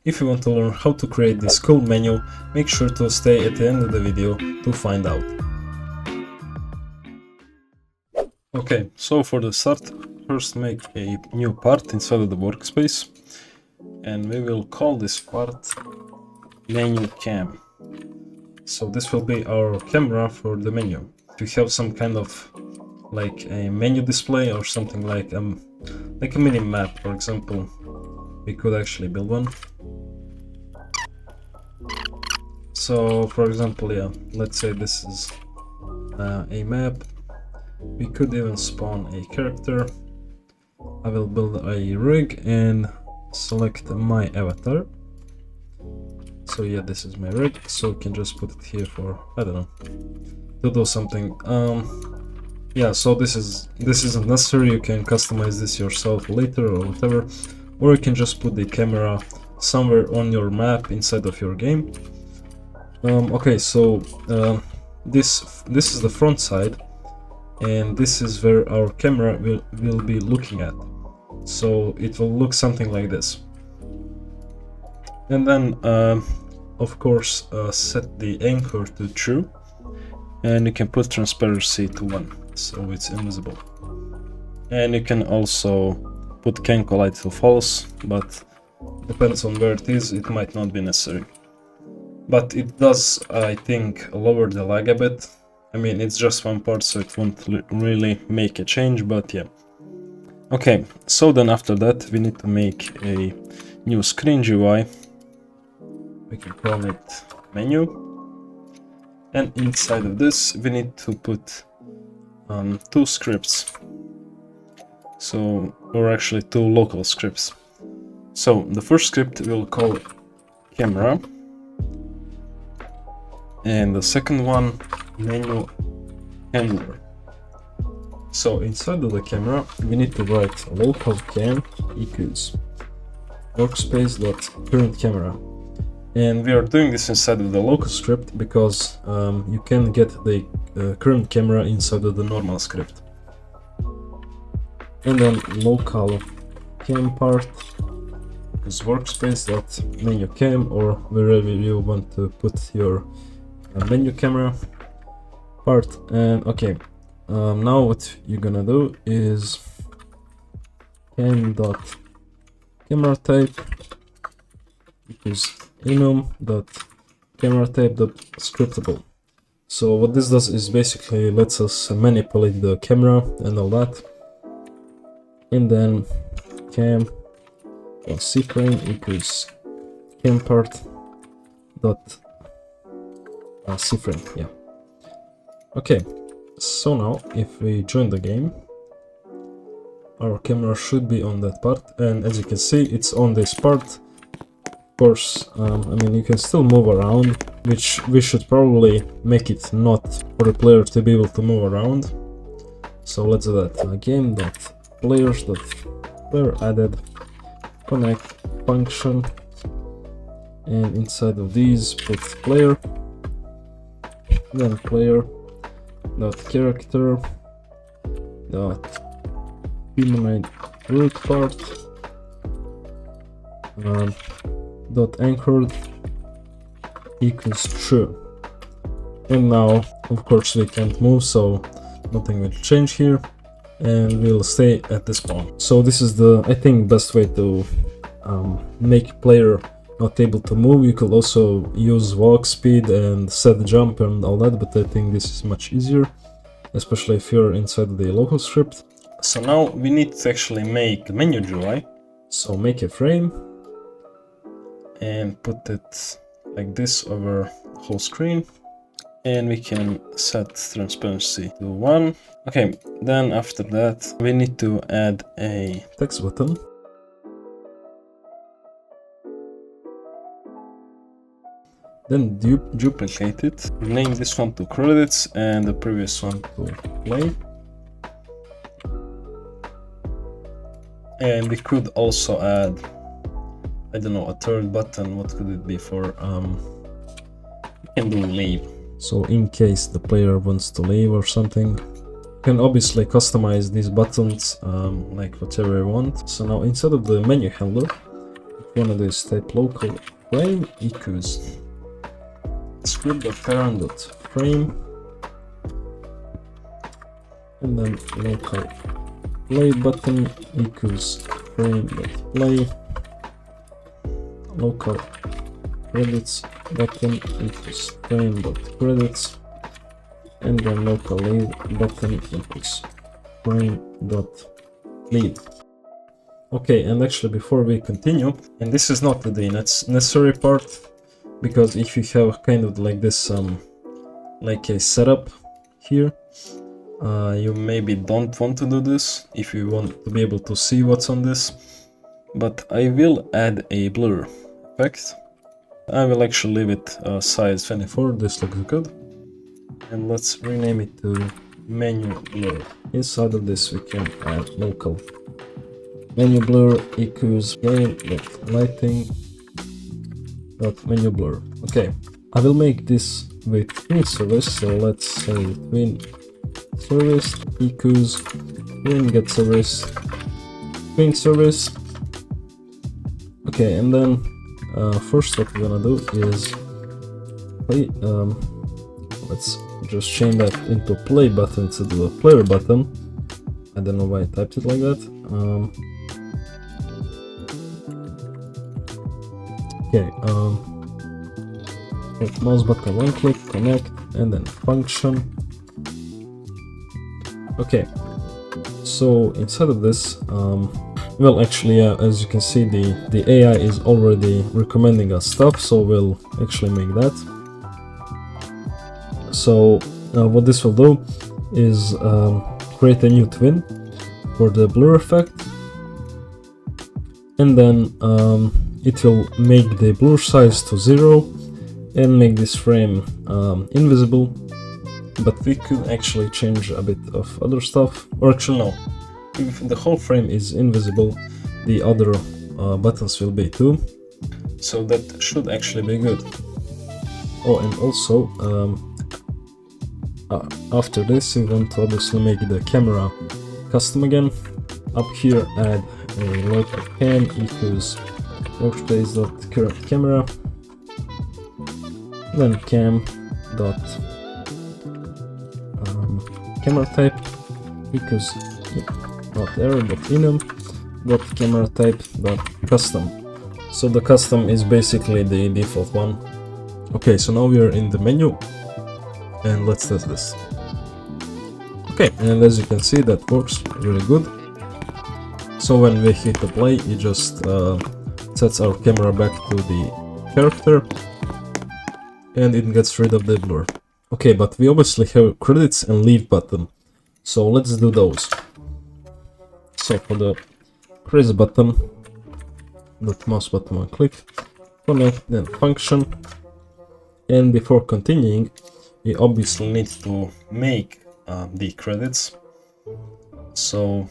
If you want to learn how to create this cool menu, make sure to stay at the end of the video to find out. Okay, so for the start, first make a new part inside of the workspace, and we will call this part menu cam. So this will be our camera for the menu. If you have some kind of like a menu display or something like a mini map, for example, we could actually build one. So for example, yeah, let's say this is a map. We could even spawn a character. I will build a rig and select my avatar. So yeah, this is my rig, so we can just put it here for, I don't know, to do something. Yeah, so this isn't necessary. You can customize this yourself later or whatever, or you can just put the camera somewhere on your map inside of your game. Okay, so this is the front side, and this is where our camera will be looking at. So it will look something like this. And then of course set the anchor to true, and you can put transparency to 1, so it's invisible. And you can also put Kenko light to false, but depends on where it is, it might not be necessary. But it does, I think, lower the lag a bit. I mean, it's just one part, so it won't really make a change, but yeah. Okay, so then after that we need to make a new screen GUI. We can call it menu, and inside of this we need to put 2 scripts, or actually 2 local scripts. So the first script we'll call camera, and the second one menu handler. So inside of the camera we need to write local cam equals workspace.current camera. And we are doing this inside of the local script because you can get the current camera inside of the normal script. And then local cam part is workspace.menu cam, or wherever you want to put your menu camera part. And okay, now what you're gonna do is cam.camera type equals enum.camera type.scriptable. So what this does is basically lets us manipulate the camera and all that. And then cam.cframe equals cam part dot cframe. Yeah. Okay. So now if we join the game, our camera should be on that part, and as you can see, it's on this part. Of course, I mean, you can still move around, which we should probably make it not for the player to be able to move around. So let's do that. Game.players.player added connect function, and inside of these put player, then player.character humanoid root part .anchored equals true. And now of course we can't move, so nothing will change here, and we'll stay at the spawn. So this is the, I think, best way to make player not able to move. You could also use walk speed and set jump and all that, but I think this is much easier, especially if you're inside the local script. So now we need to actually make menu GUI. So make a frame and put it like this over the whole screen, and we can set transparency to 1. Okay, then after that we need to add a text button. Then duplicate it, name this one to credits and the previous one to play. And we could also add, I don't know, a third button. What could it be for? We can do leave. So in case the player wants to leave or something, you can obviously customize these buttons like whatever you want. So now instead of the menu handler, we're gonna do is type local frame equals script.parent.frame, and then local play button equals frame.play, local credits button equals frame.credits, and then local lead button equals frame.lead. Okay, and actually before we continue, and this is not the necessary part, because if you have kind of like this like a setup here, you maybe don't want to do this if you want to be able to see what's on this, but I will add a blur effect. I will actually leave it size 24, this looks good, and let's rename it to menu blur. Inside of this we can add local menu blur equals game.lighting menu blur. Okay, I will make this with twin service, so let's say twin service equals twin get service twin service. Okay, and then first what we're gonna do is play, let's just change that into play button instead of a player button. I don't know why I typed it like that. Okay, mouse button one click, connect, and then function. Okay, so inside of this, well, actually, as you can see, the AI is already recommending us stuff, so we'll actually make that. So what this will do is create a new twin for the blur effect, and then it will make the blur size to 0 and make this frame invisible. But we could actually change a bit of other stuff, or actually no, if the whole frame is invisible, the other buttons will be too, so that should actually be good. Oh, and also after this we want to obviously make the camera custom again. Up here add a local cam equals workspace.current camera, then cam dot camera type equals not error but enum dot camera type dot custom. So the custom is basically the default one. Okay, so now we are in the menu, and let's test this. Okay, and as you can see, that works really good. So when we hit the play, it just sets our camera back to the character, and it gets rid of the blur. Okay, but we obviously have credits and leave button, so let's do those. So for the credits button, dot mouse button one click, connect, then function, and before continuing, we obviously need to make the credits. So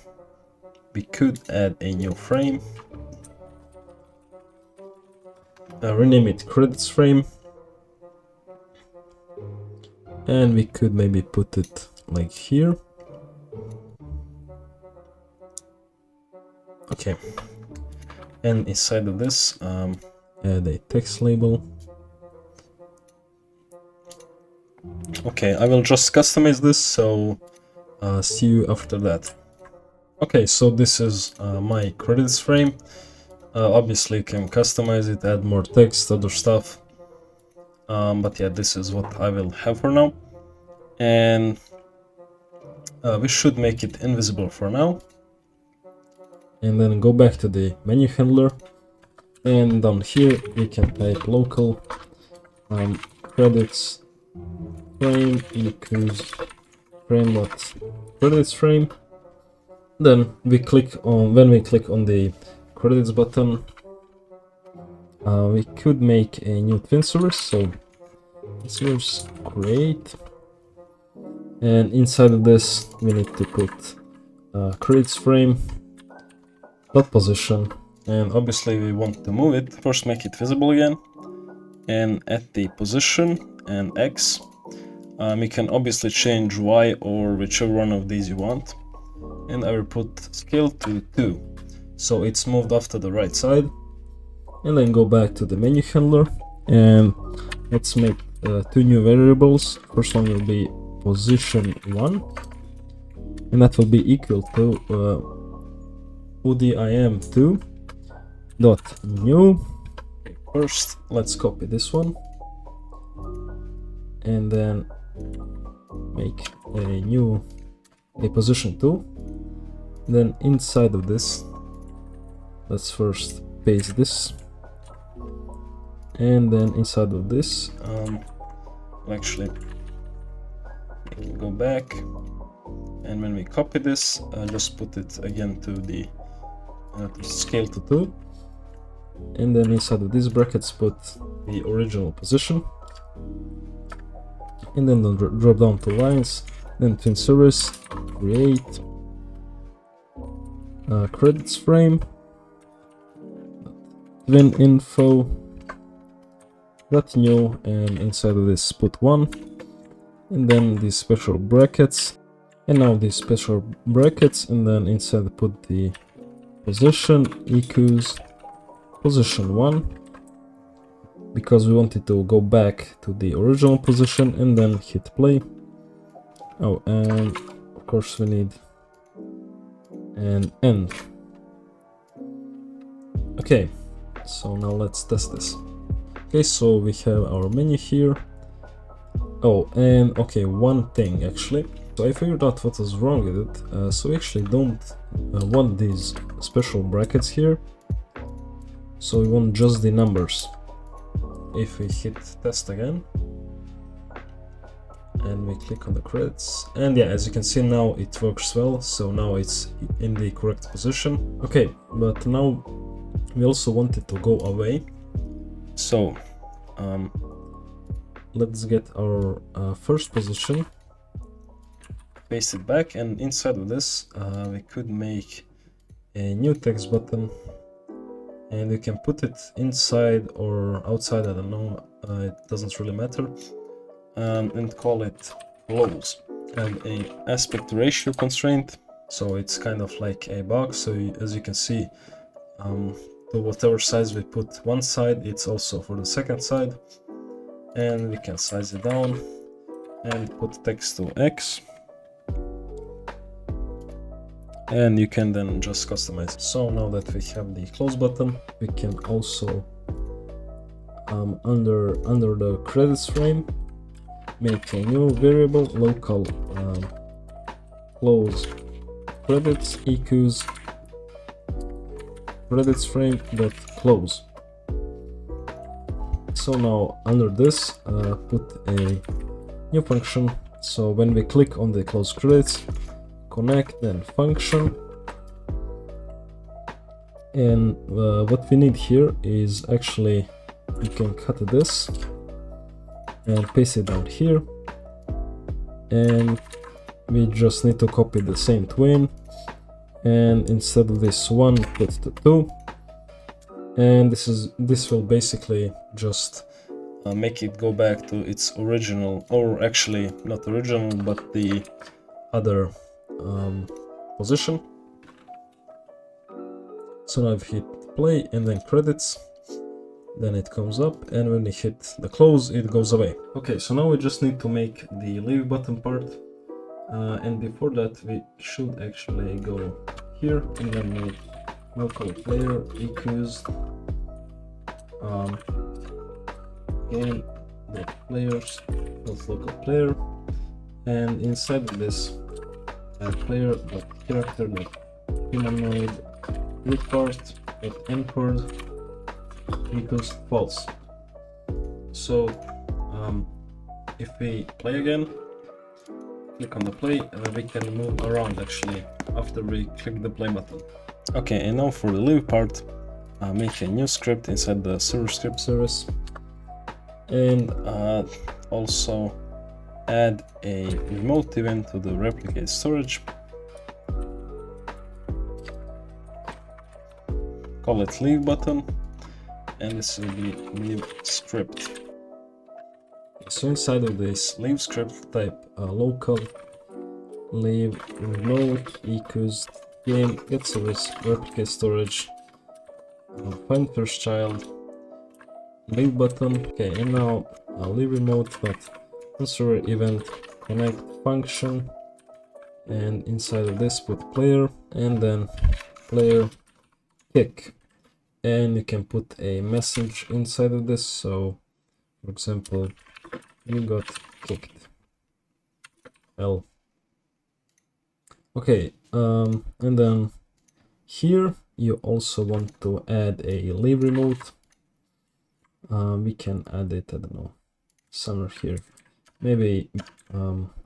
we could add a new frame, rename it credits frame, and we could maybe put it like here. Okay, and inside of this add a text label. Okay, I will just customize this, so see you after that. Okay, so this is my credits frame. Obviously you can customize it, add more text, other stuff, but yeah, this is what I will have for now, and we should make it invisible for now, and then go back to the menu handler, and down here we can type local credits frame equals frame.credits frame. Then we click on, when we click on the credits button, we could make a new twin source, so source create, and inside of this we need to put credits frame dot position, and obviously we want to move it. First make it visible again, and at the position and X, you can obviously change Y or whichever one of these you want, and I will put scale to 2, so it's moved off to the right side. and then go back to the menu handler, and let's make two new variables. First one will be position1, and that will be equal to udim2 dot new. First, let's copy this one, and then make a position2. Then inside of this, let's first paste this, and then inside of this, actually we can go back, and when we copy this, just put it again to the to scale to 2, and then inside of these brackets put the original position, and then drop down to lines, then twin service, create credits frame, twin info dot new, and inside of this put 1, and then these special brackets, and now these special brackets, and then inside put the position equals position1, because we wanted to go back to the original position, and then hit play. Oh, and of course we need an end. Okay, so now let's test this. Okay, so we have our menu here. Oh, and okay, one thing actually. So I figured out what was wrong with it. So we actually don't want these special brackets here. So we want just the numbers. If we hit test again, and we click on the credits, and yeah, as you can see now it works well, so now it's in the correct position. Okay, but now we also want it to go away, so let's get our first position, paste it back, and inside of this we could make a new text button, and we can put it inside or outside, I don't know, it doesn't really matter, and call it close, and a aspect ratio constraint, so it's kind of like a box. So as you can see, to whatever size we put one side, it's also for the second side, and we can size it down and put text to X, and you can then just customize. So now that we have the close button, we can also under the credits frame make a new variable, local close credits equals credits frame dot close. So now under this put a new function, so when we click on the close credits, connect then function, and what we need here is actually, you can cut this and paste it down here, and we just need to copy the same twin, and instead of this 1 put the 2, and this will basically just make it go back to its original, or actually not original but the other position. So now I've hit play and then credits, then it comes up, and when we hit the close it goes away. Okay, so now we just need to make the leave button part, and before that we should actually go here and then make local player equals game players plus local player, and inside of this player character humanoid root part encode equals false. So if we play again, click on the play, we can move around actually after we click the play button. Okay, and now for the leave part, make a new script inside the server script service, and also add a remote event to the replicate storage. Call it leave button, and this will be leave script. So inside of this leave script, type local leave remote equals game get service replicate storage find first child, leave button. Okay, and now leave remote, but server event connect function, and inside of this put player and then player kick, and you can put a message inside of this. So for example, you got kicked. L. Okay, and then here you also want to add a leave remote. We can add it, I don't know, somewhere here, maybe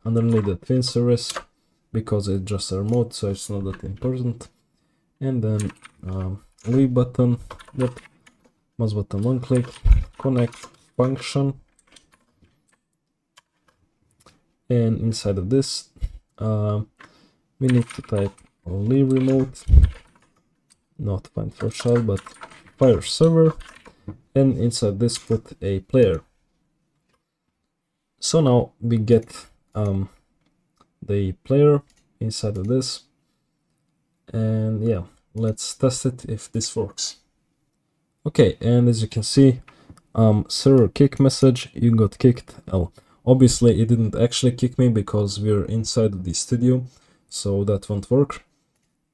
underneath the twin service, because it's just a remote, so it's not that important. And then leave button, yep, mouse button one click, connect function, and inside of this we need to type leave remote, not find first child but fire server, and inside this put a player. So now we get the player inside of this, and yeah, let's test it if this works. Okay, and as you can see, server kick message, you got kicked. Obviously it didn't actually kick me because we're inside of the studio, so that won't work.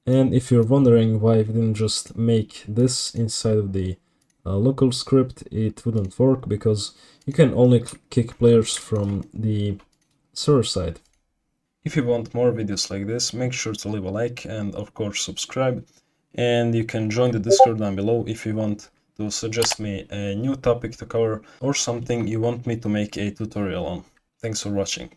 And if you're wondering why we didn't just make this inside of the local script, it wouldn't work because you can only kick players from the server side. If you want more videos like this, make sure to leave a like and of course subscribe. And you can join the Discord down below if you want to suggest me a new topic to cover or something you want me to make a tutorial on. Thanks for watching.